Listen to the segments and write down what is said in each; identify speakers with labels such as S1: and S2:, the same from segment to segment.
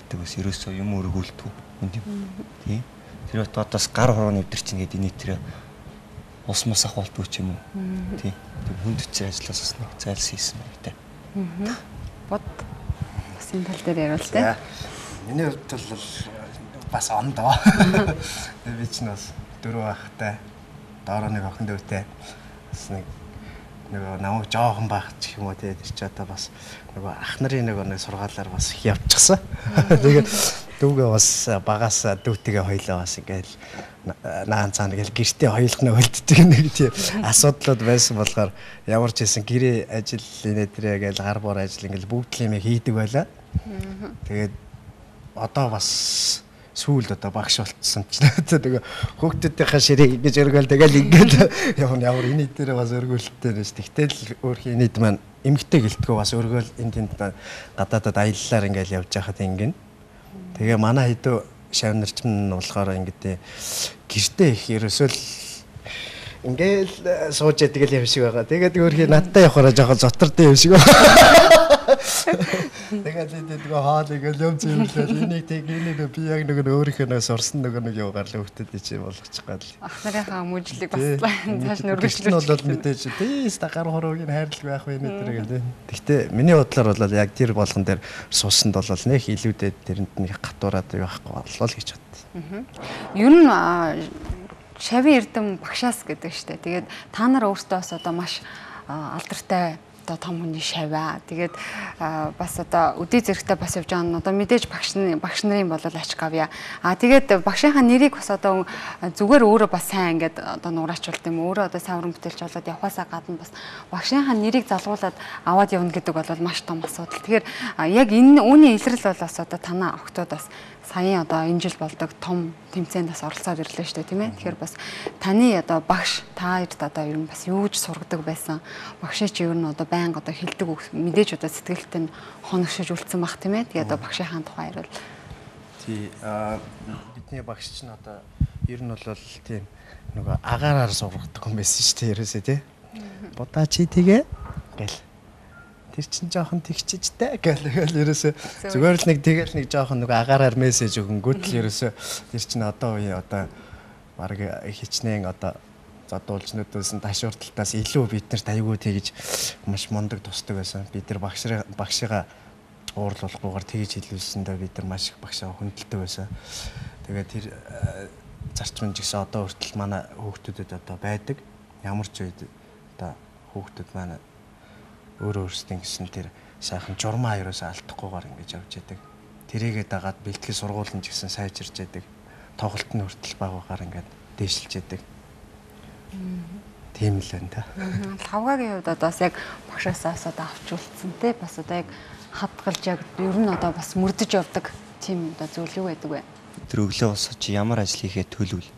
S1: байдаг бас ерөөсөө юм өргүүлдэг юм тийм. Тэр одоос гар хорооны өдөр чинь гэдэг энэ тэр ус мас ахуулдаг ч юм уу. Тийм. Тэр хүнд хүчээр ажиллаас бас нэг зайлс хийсэн байх та.
S2: Бод бас энэ тал дээр яриул тээ.
S3: Миний хувьд бол бас ондоо. Би ч бас 4 байхтай доороо нэг охин дүүтэй бас нэг намайг жоохон байх ч юм уу тий тэр ч одоо бас нөгөө ах нарын нэг сургаалаар бас их явчихсан. Тэгээд дүүгээ бас багаас дүүтэйгээ хоёлоо бас ингээл наан цаана гэл гэртээ хоёулахнаа хөлддөг нэг тий асуудлууд байсан болохоор ямар ч хэсэн гэрээ ажил инээ тэрэ гээл гар бор ажил ингээл бүгд юм хийдэг байлаа. Тэгээд одоо бас сүүлд одоо багш болцсон ч тэгээ хүүхдүүдийнхээ ширээ ингэж өргөөл тэгэл ингээд ямар энэ дээр бас өргөөлттэй нэ. Тэгтэл өөрхийн нийт маань эмгтэй гэлтгөө бас өргөөл энд гадаадад аяллаар ингээд явж байхад ингэн. Тэгээ манай хэдүү шавнарч нь болохоор ингээд гэртээ их ерөөсөө л ингээл сууж тэгэл юм шиг байгаа. Тэгээд өөрхийн надтай явахаараа жоохон зотартай юм шиг байна. Тэгээд тэгээ хоол ингээл юм зэмлээ. Энийг энийг би яг нэг өөрийнхөө сурсан нэг явгаар л хөвгтөд чи болгочих гал.
S2: Ах нарынхаа мужлыг баслаа. Цааш нь үргэлжлүүлж
S3: бол мэдээж тийс гар хороогийн хайрлаг байх вэ нэ гэл. Гэхдээ миний бодлоор бол яг тэр болгон дээр суусанд бол нэх илүүдэд тэрэнд нэг гатуураад байхгүй боллоо л гэж бодсон.
S2: Ер нь шавын эрдэм багшаас гэдэг штэ. Тэгээд та нар өөрсдөө бас одоо маш алдартай одоо том хүний шаваа. Тэгээд бас одоо үдий зэрэгтэй бас явж байгаа нь одоо мэдээж багш нарын бол ач гавья. Тэгээд багшийнхаа нэрийг бас одоо зүгээр өөрөө бас сайн ингээд одоо нураачулт юм өөрөө одоо сайн уран бүтээлч болоод явхаасаа гадна бас багшийнхаа нэрийг залгуулад аваад явна гэдэг бол маш том асуудал. Тэгэхээр яг энэ үүний илрэл бол бас одоо танаа охтууд бас саяын одоо энэ жил болдог том тэмцээнд бас оролцоод ирлээ шүү дээ тийм ээ. Тэгэхээр бас таны одоо багш та хоёрт одоо ер нь бас юу ч сургадаг байсан. Багшаа чи ер нь одоо байнга одоо хилдэг мэдээж одоо сэтгэлтэй нь хоногшиж үлдсэн бах тийм ээ. Тэгээд одоо багшийнхаа тухай ярил.
S3: Тий бидний багш чинь одоо ер нь бол тийм нөгөө агаараар сургадаг юм байсан шүү дээ ерөөсөө тий. Будаа чи тэгээ гэл тэр чин жоохон тэгчижтэй гэл ерөөсө зүгээр л нэг тэгэл нэг жоохон нэг агаараар мессеж өгөнгөт л ерөөсө тэр чин одоо үе одоо баг хичнээн одоо задуулчнуудаас нь ташуурталтаас илүү биднэрт аягүй тэгж маш мундаг тусдаг байсан. Бид нар багшигаа уурлуулахгүйгээр тэгж хэлүүлсэндээ бид нар маш их багшаа хүндэлдэг байсан. Тэгээд тэр зарчмын жигсэн одоо хүртэл манай хүүхдүүдэд одоо байдаг. Ямар ч үед одоо хүүхдүүд манай өөрөө өөрсдийн гэсэн тэр сайхан журмаа ерөөсөө алдахгүйгээр ингэж явж яадаг. Тэрийгээ дагаад бэлтгэл сургуулийн ч гэсэн сайжирч яадаг. Тоглолт нь хүртэл багаар ингэж дээшилж яадаг. Тийм л байна та.
S2: Лавгагийн хувьд одоо бас яг багшаасаа одоо авч үлдсэн те бас одоо яг хадгалж яг ер нь одоо бас мөрдөж явдаг тийм одоо зүйл юу байдаг вэ?
S1: Тэр өглөө босож ямар ажил хийхээ төлөвл.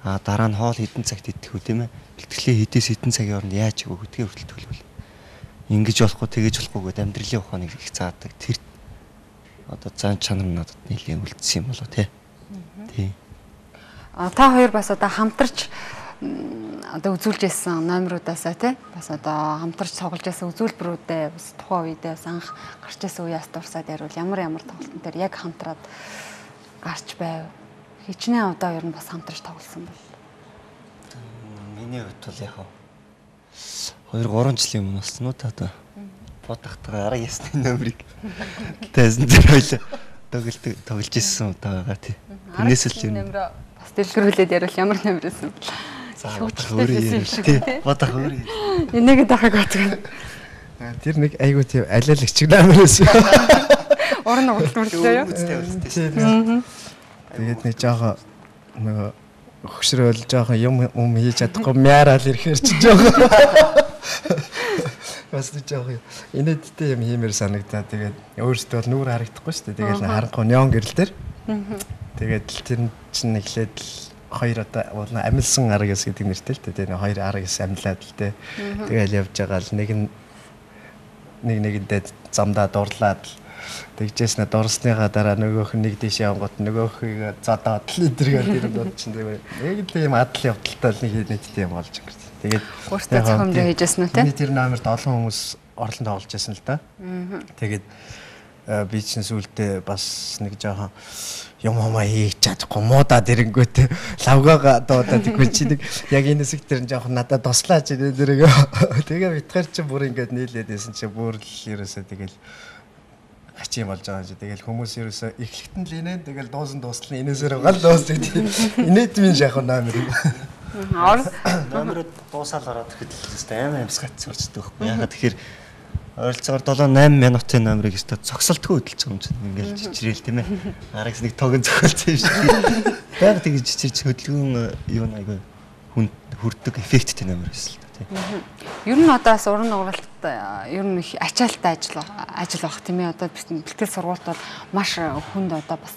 S1: Дараа нь хоол хэдэн цагт идэх үү тийм ээ. Бэлтгэлээ хэдээс хэдэн цагийн хооронд яаж өгөх гэдгээ хүртэл төлөвл. Ингэж болохгүй тэгэж болохгүй гэдэг амьдралын ухааныг их заадаг. Тэр одоо цаан чанар надад нэлээд үлдсэн юм болоо тий. Тий.
S2: Та хоёр бас одоо хамтарч одоо үзүүлж байсан номеруудаасаа тий бас одоо хамтарч тоглож байсан үзүүлбэрүүдээ бас тухайн үедээ бас анх гарч байсан үеэс дурсаад ярил ямар тоглолтын дээр яг хамтраад гарч байв. Хичнээн одоо ер нь бас хамтарч тоглосон бол.
S1: Миний хувьд бол яг 2-3 жилийн өмнө болсон уу та одоо бодохтойгоо арга ясны номерыг тайзан дээр хоёул тоглож ирсэн удаа байгаа тий. Тэрнээс л юм
S2: бас дэлгэрүүлээд ярил ямар номер байсан.
S1: За өөрөө тий. Бодох өөрөө.
S2: Энийг дахаг бодгоо.
S3: Тэр нэг айгуу тийм алиалагч номер байсан.
S2: Орон угталтай юу?
S3: Тэгээд нэг жоохон нөгөө өгшрөөл жоохон юм хийж чадахгүй мяарал ирэхээр чи жоохон бас нэг жоохон инээдтэй юм хиймээр санагдаа. Тэгээд өөрөөсөө бол нүүр харагдахгүй шүү дээ. Тэгээд харанхуй неон гэрэл дээр. Тэгээд тэр чинь эхлээд хоёр одоо амилсан арга гэс гэдэг нэртэй л дээ. Хоёр арга гэс амлаад л дээ. Тэгээд явж байгаа л нэгэндээ замдаа дурлаад тэгжээс нэ дурсныхаа дараа нөгөөх нь нэг дэше явгот нөгөөхийг задаад л эдэргээл тэр бод чинь нэг тийм адал явдалтай л нэг нийттэй юм болж байгаа. Тэгээд
S2: өөртөө цохимдоо хийжсэн үү те?
S3: Тэр номерт олон хүмүүс орлон тоглож байсан л да. Тэгээд би чинь сүултээ бас нэг жоохон юм хийх чадахгүй муудаад ирэнгүүт лавгаага дуудаад тэгвэл чи нэг яг энэ хэсэг дээр жоохон надад туслаач нэрээ. Тэгээ битгаар чи бүр ингээд нийлээд байсан чи бүр л ерөөсөө тэгэл ачим болж байгаа юм чи тэгэл хүмүүс ерөөсөө эхлэхтэн л инээ тэгэл дуусна инээсээр гал дуусдаг тийм инээдмийн шахах номер юм.
S1: Номерод дуусаал ороод ихэд л амар амсгат сурчдаг байхгүй. Ягаад тэгэхээр ойролцоогоор 7-8 минутын номерыг өстө зогсолтгүй хөдөлж байгаа юм чинь ингээл чичрээл тийм ээ. Арагс нэг тогон зохиолсон юм шиг. Яг тэгж чичирч хөдөлгөөн юу нэг хүн хүрдэг эффекттэй номер байсан л та тийм.
S2: Ер нь одоо уран нууралт ер нь их ачаалттай ажил баг тийм ээ. Одоо бэлтгэл сургалт бол маш хүнд одоо бас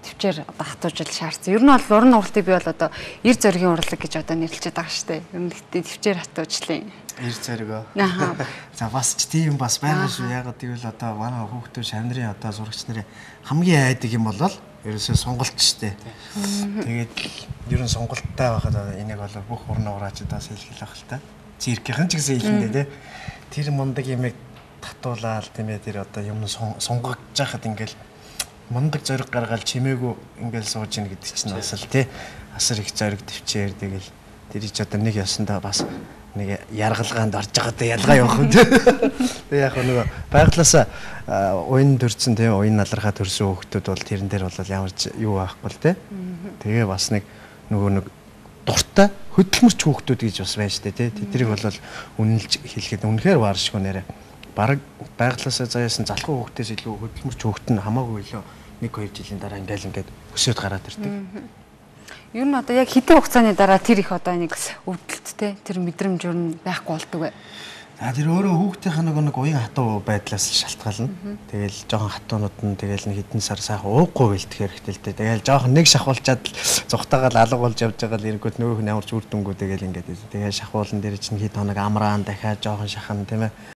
S2: төвчээр одоо хатуужил шаардсан. Ер нь бол уран нууралтыг би бол одоо эр зоригийн урлаг гэж одоо нэрлэж байгаа шүү дээ. Ер нь гэхдээ төвчээр хатуужлаа.
S3: Эр зориго. За бас ч тийм бас байгаа шүү. Яг гэвэл одоо манай хүүхдүүд шавнарын одоо зурагч нарын хамгийн айдаг юм бол ерөөсөө сонголт штэ. Тэгээд ер нь сонголттой байхад энийг бол бүх уран нуурачдаас хэлхэл ах л та. Циркийн ч гэсэн хэлэндээ тий. Тэр мундаг юмыг татуулаад тийм ээ тэр одоо юм сонгогдож байхад ингээл мундаг зориг гаргаад чимээгүй ингээл сууж ийн гэдэг чинь бас л тий. Асар их зориг төвчээр тэгэл тэр ч одоо нэг ясандаа бас нэг яргалгаанд орж байгаадаа ялгаа явах юм тий. Тэгээ яг нөгөө байглаасаа уян төрсэн тий уян налархаа төрсэн хүүхдүүд бол тэрэн дээр бол ямар ч юу байхгүй л тий. Тэгээ бас нэг нөгөө нэг дуртай хөдөлмөрч хүүхдүүд гэж бас байна штэ тий. Тэднийг бол үнэлж хэлэхэд үнэхээр бааршгүй нэрэ. Бараг байглаасаа заяасан залхуу хүүхдээс илүү хөдөлмөрч хүүхд нь хамаагүй илүү 1-2 жилийн дараа ингээд өсөд гараад ирдэг.
S2: Ер нь одоо яг хэдэн хугацааны дараа тэр их одоо нэг өвдөлттэй тэр мэдрэмж ер нь байхгүй болдог бай.
S3: За тэр өөрөө хүүхдийн нэг уян хатуу байдлаас шалтгаална. Тэгэл жоохон хатуунууд нь тэгэл нэг хэдэн сар сайхан уухгүй бэлтгэх хэрэгтэй л дээ. Тэгэл жоохон нэг шахуулчаад зүгтаагаал алга болж явж байгаа л эргүүт нөгөөх нь ямар ч үр дүнгүү тэгэл ингээд. Тэгээ шахуулан дээр чинь хэд хоног амраан дахиад жоохон шахан тийм ээ.